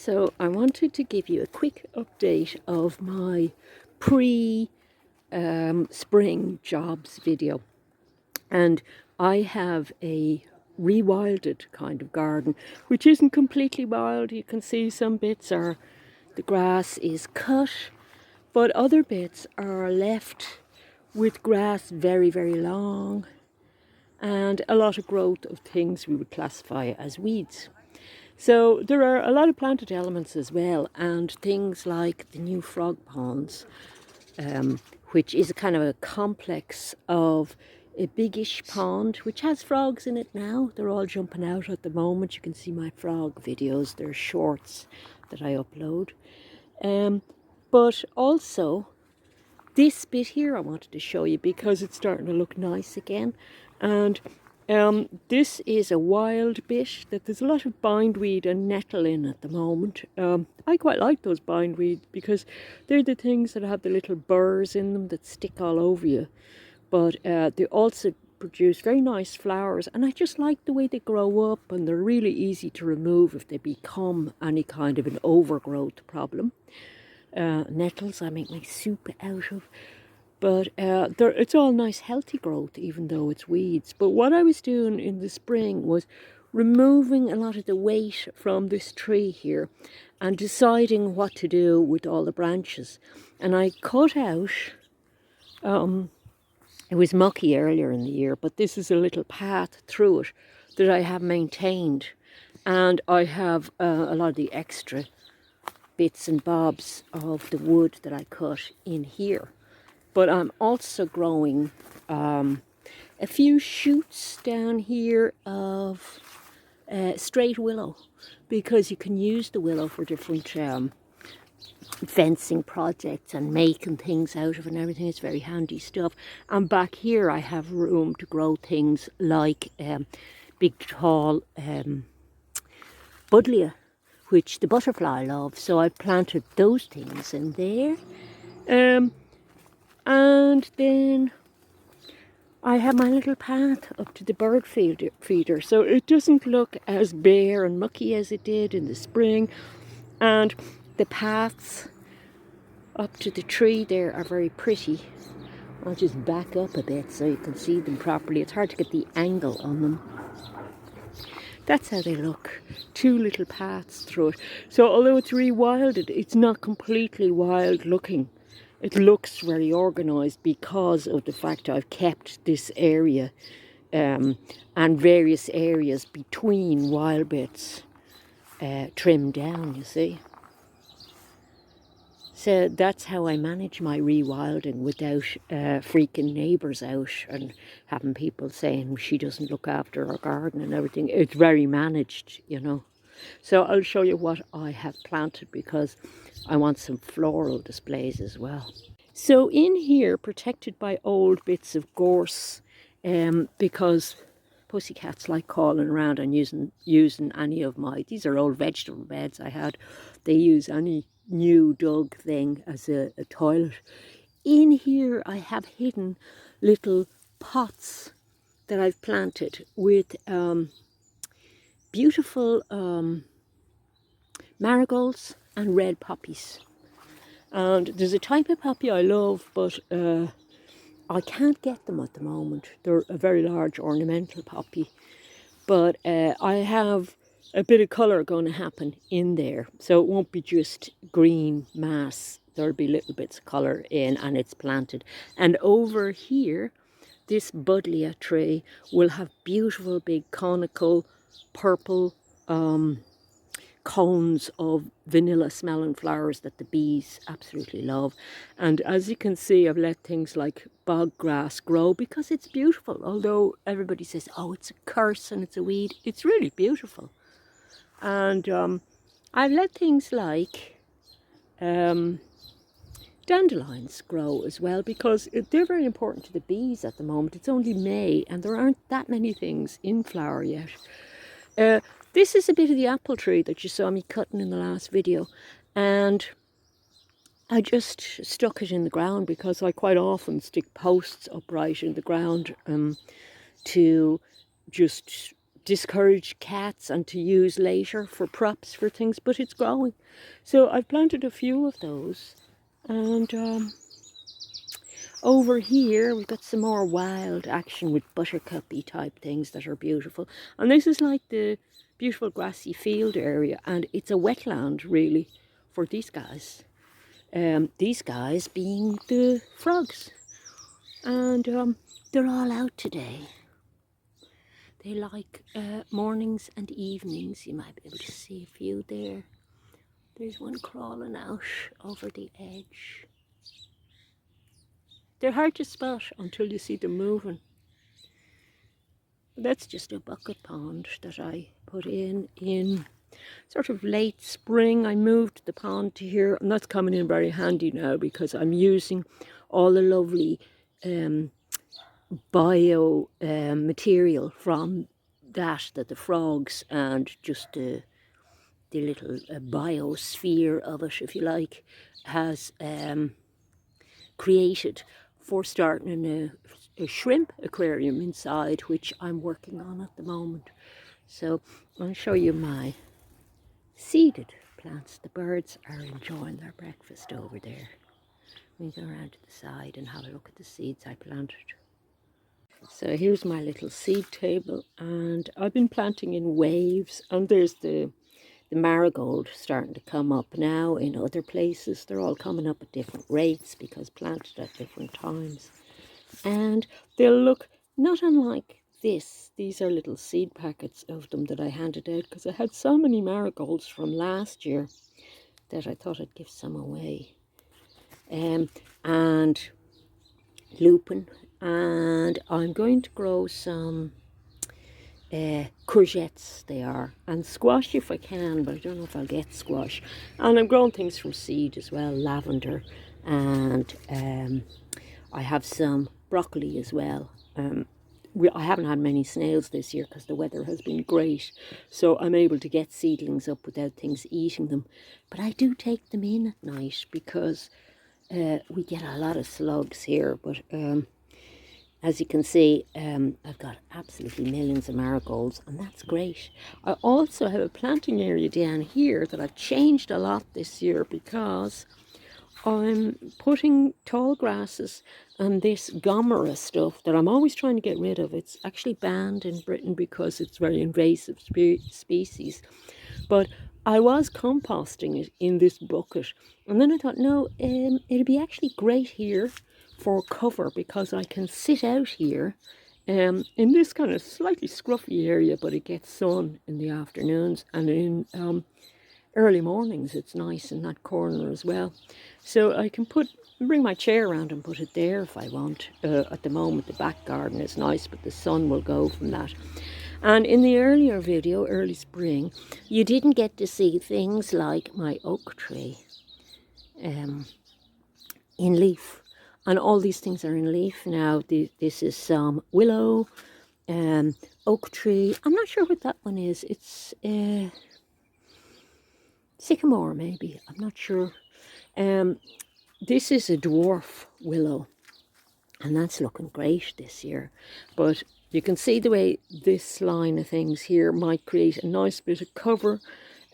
So I wanted to give you a quick update of my pre-spring jobs video. And I have a rewilded kind of garden, which isn't completely wild. You can see some bits are, the grass is cut, but other bits are left with grass very, very long and a lot of growth of things we would classify as weeds. So there are a lot of planted elements as well, and things like the new frog ponds, which is a kind of a complex of a biggish pond which has frogs in it now. They're all jumping out at the moment. You can see my frog videos. They're shorts that I upload. But also this bit here I wanted to show you because it's starting to look nice again. And this is a wild bit that there's a lot of bindweed and nettle in at the moment. I quite like those bindweed because they're the things that have the little burrs in them that stick all over you. But they also produce very nice flowers, and I just like the way they grow up, and they're really easy to remove if they become any kind of an overgrowth problem. Nettles I make my soup out of. But it's all nice healthy growth even though it's weeds. But what I was doing in the spring was removing a lot of the weight from this tree here and deciding what to do with all the branches. And I cut out, it was mucky earlier in the year, but this is a little path through it that I have maintained. And I have a lot of the extra bits and bobs of the wood that I cut in here. But I'm also growing a few shoots down here of straight willow, because you can use the willow for different fencing projects and making things out of and everything. It's very handy stuff. And back here I have room to grow things like big tall buddleia, which the butterfly loves. So I've planted those things in there. And then I have my little path up to the bird feeder, so it doesn't look as bare and mucky as it did in the spring. And the paths up to the tree there are very pretty. I'll just back up a bit so you can see them properly. It's hard to get the angle on them. That's how they look. Two little paths through it. So although it's rewilded, it's not completely wild looking. It looks very organised because of the fact I've kept this area and various areas between wild bits trimmed down, you see. So that's how I manage my rewilding without freaking neighbours out and having people saying she doesn't look after her garden and everything. It's very managed, you know. So I'll show you what I have planted because I want some floral displays as well. So in here, protected by old bits of gorse, because pussycats like crawling around and using any of these are old vegetable beds I had. They use any new dug thing as a toilet. In here I have hidden little pots that I've planted with beautiful marigolds and red poppies. And there's a type of poppy I love, but I can't get them at the moment. They're a very large ornamental poppy. But I have a bit of colour going to happen in there. So it won't be just green mass. There'll be little bits of colour in, and it's planted. And over here, this buddleia tree will have beautiful big conical purple cones of vanilla smelling flowers that the bees absolutely love. And as you can see, I've let things like bog grass grow because it's beautiful. Although everybody says, oh, it's a curse and it's a weed, it's really beautiful. And I've let things like dandelions grow as well because they're very important to the bees at the moment. It's only May and there aren't that many things in flower yet. This is a bit of the apple tree that you saw me cutting in the last video, and I just stuck it in the ground because I quite often stick posts upright in the ground to just discourage cats and to use later for props for things, but it's growing. So I've planted a few of those. And over here we've got some more wild action with buttercuppy type things that are beautiful. And this is like the beautiful grassy field area, and it's a wetland really for these guys. These guys being the frogs. And they're all out today. They like mornings and evenings. You might be able to see a few there. There's one crawling out over the edge. They're hard to spot until you see them moving. That's just a bucket pond that I put in sort of late spring. I moved the pond to here, and that's coming in very handy now because I'm using all the lovely bio material from that the frogs and just the little biosphere of it, if you like, has created for starting a shrimp aquarium inside, which I'm working on at the moment. So I'll show you my seeded plants. The birds are enjoying their breakfast over there. We go around to the side and have a look at the seeds I planted. So here's my little seed table, and I've been planting in waves, and there's the marigold starting to come up now in other places. They're all coming up at different rates because planted at different times. And they'll look not unlike this. These are little seed packets of them that I handed out because I had so many marigolds from last year that I thought I'd give some away. And lupin, and I'm going to grow some courgettes, they are, and squash if I can, but I don't know if I'll get squash. And I'm growing things from seed as well, lavender, and I have some broccoli as well. I haven't had many snails this year because the weather has been great, so I'm able to get seedlings up without things eating them. But I do take them in at night because we get a lot of slugs here. But as you can see, I've got absolutely millions of marigolds, and that's great. I also have a planting area down here that I've changed a lot this year because I'm putting tall grasses and this gomera stuff that I'm always trying to get rid of. It's actually banned in Britain because it's very invasive species. But I was composting it in this bucket, and then I thought, no, it'd be actually great here for cover because I can sit out here in this kind of slightly scruffy area, but it gets sun in the afternoons, and in early mornings it's nice in that corner as well. So I can bring my chair around and put it there if I want. At the moment the back garden is nice, but the sun will go from that. And in the earlier video, early spring, you didn't get to see things like my oak tree in leaf. And all these things are in leaf now. This is some willow, oak tree. I'm not sure what that one is. It's sycamore maybe. I'm not sure. This is a dwarf willow, and that's looking great this year. But you can see the way this line of things here might create a nice bit of cover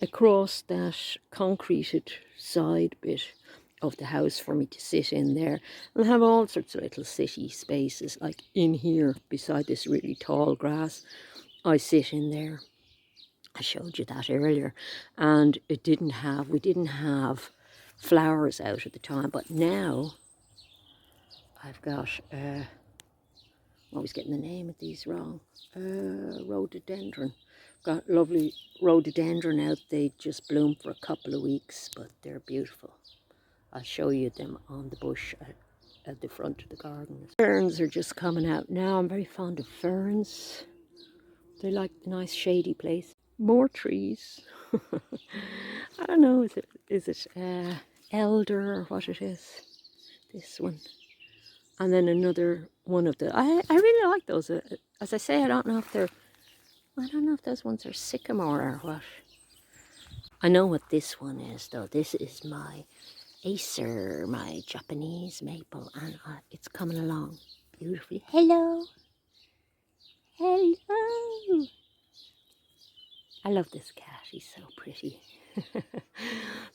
across that concreted side bit of the house for me to sit in there, and have all sorts of little city spaces, like in here beside this really tall grass. I sit in there. I showed you that earlier, and we didn't have flowers out at the time, but now I've got I'm always getting the name of these wrong. Rhododendron. Got lovely rhododendron out. They just bloom for a couple of weeks, but they're beautiful. I'll show you them on the bush at the front of the garden. Ferns are just coming out now. I'm very fond of ferns. They like a nice shady place. More trees. I don't know, is it elder or what it is? This one. And then another one of the, I really like those. As I say, I don't know if those ones are sycamore or what. I know what this one is though. This is my Acer, my Japanese maple, and it's coming along beautifully. Hello. Hello. I love this cat, he's so pretty.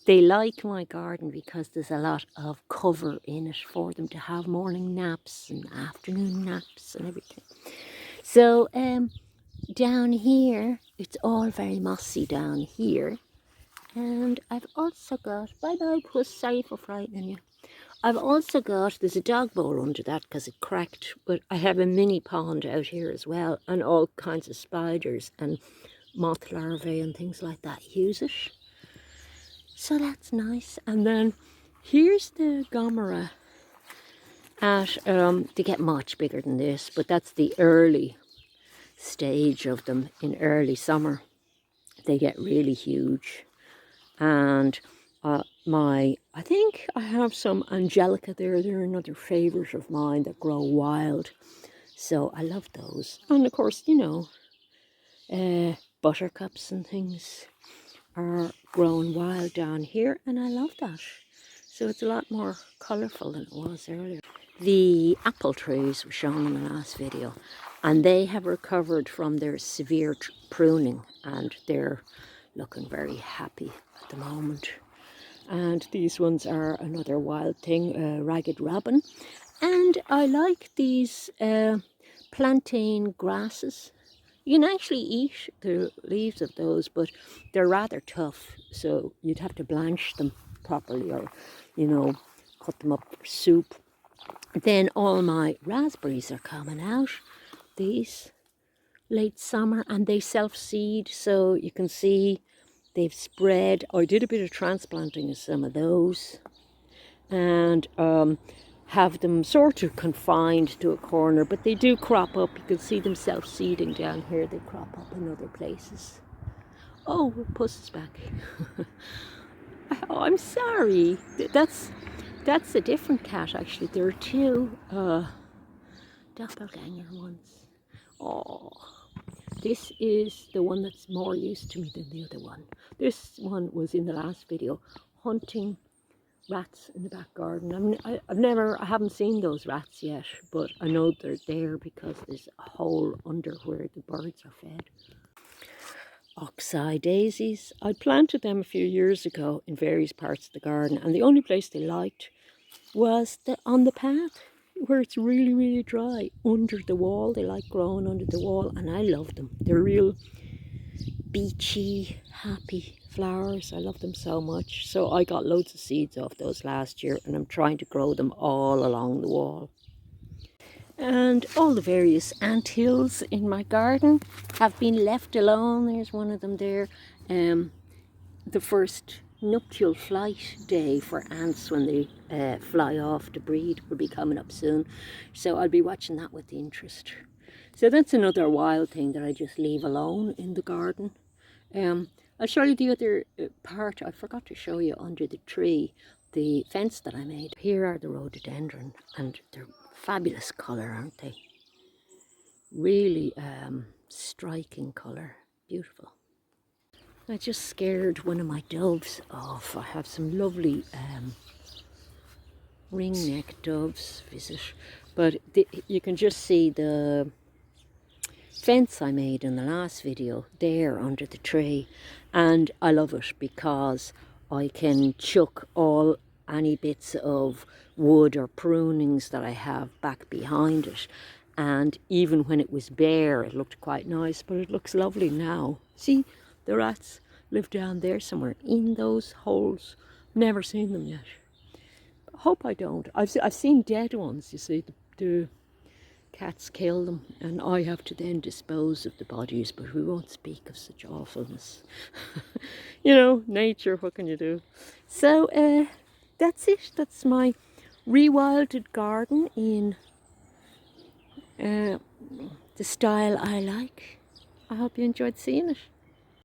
They like my garden because there's a lot of cover in it for them to have morning naps and afternoon naps and everything. So down here, it's all very mossy down here. And I've also got, bye-bye puss, sorry for frightening you. I've also got, there's a dog bowl under that because it cracked, but I have a mini pond out here as well, and all kinds of spiders and moth larvae and things like that use it. So that's nice. And then here's the gomera at, they get much bigger than this, but that's the early stage of them in early summer. They get really huge. And I think I have some angelica there. They're another favourite of mine that grow wild. So I love those. And of course, you know, buttercups and things are growing wild down here. And I love that. So it's a lot more colourful than it was earlier. The apple trees were shown in the last video. And they have recovered from their severe pruning. And they're looking very happy at the moment. And these ones are another wild thing, ragged robin. And I like these plantain grasses. You can actually eat the leaves of those, but they're rather tough, so you'd have to blanch them properly, or, you know, cut them up for soup. Then all my raspberries are coming out, these, late summer, and they self-seed, so you can see they've spread. I did a bit of transplanting of some of those, and have them sort of confined to a corner, but they do crop up. You can see them self-seeding down here. They crop up in other places. Oh, Puss is back. Oh, I'm sorry. That's a different cat, actually. There are two doppelganger ones. Oh, this is the one that's more used to me than the other one. This one was in the last video, hunting rats in the back garden. I haven't seen those rats yet, but I know they're there because there's a hole under where the birds are fed. Oxeye daisies. I planted them a few years ago in various parts of the garden, and the only place they liked was on the path where it's really, really dry. Under the wall, they like growing under the wall, and I love them. They're real beachy, happy flowers. I love them so much. So I got loads of seeds off those last year, and I'm trying to grow them all along the wall. And all the various anthills in my garden have been left alone. There's one of them there. The first nuptial flight day for ants when they fly off to breed will be coming up soon. So I'll be watching that with interest. So that's another wild thing that I just leave alone in the garden. I'll show you the other part. I forgot to show you under the tree, the fence that I made. Here are the rhododendron, and they're fabulous colour, aren't they? Really striking colour, beautiful. I just scared one of my doves off. I have some lovely ringneck doves visit, but you can just see the fence I made in the last video there under the tree, and I love it because I can chuck any bits of wood or prunings that I have back behind it, and even when it was bare it looked quite nice, but it looks lovely now. See, the rats live down there somewhere in those holes. Never seen them yet. Hope I don't. I've seen dead ones, you see. The cats kill them, and I have to then dispose of the bodies, but we won't speak of such awfulness. You know, nature, what can you do? So that's it. That's my rewilded garden in the style I like. I hope you enjoyed seeing it.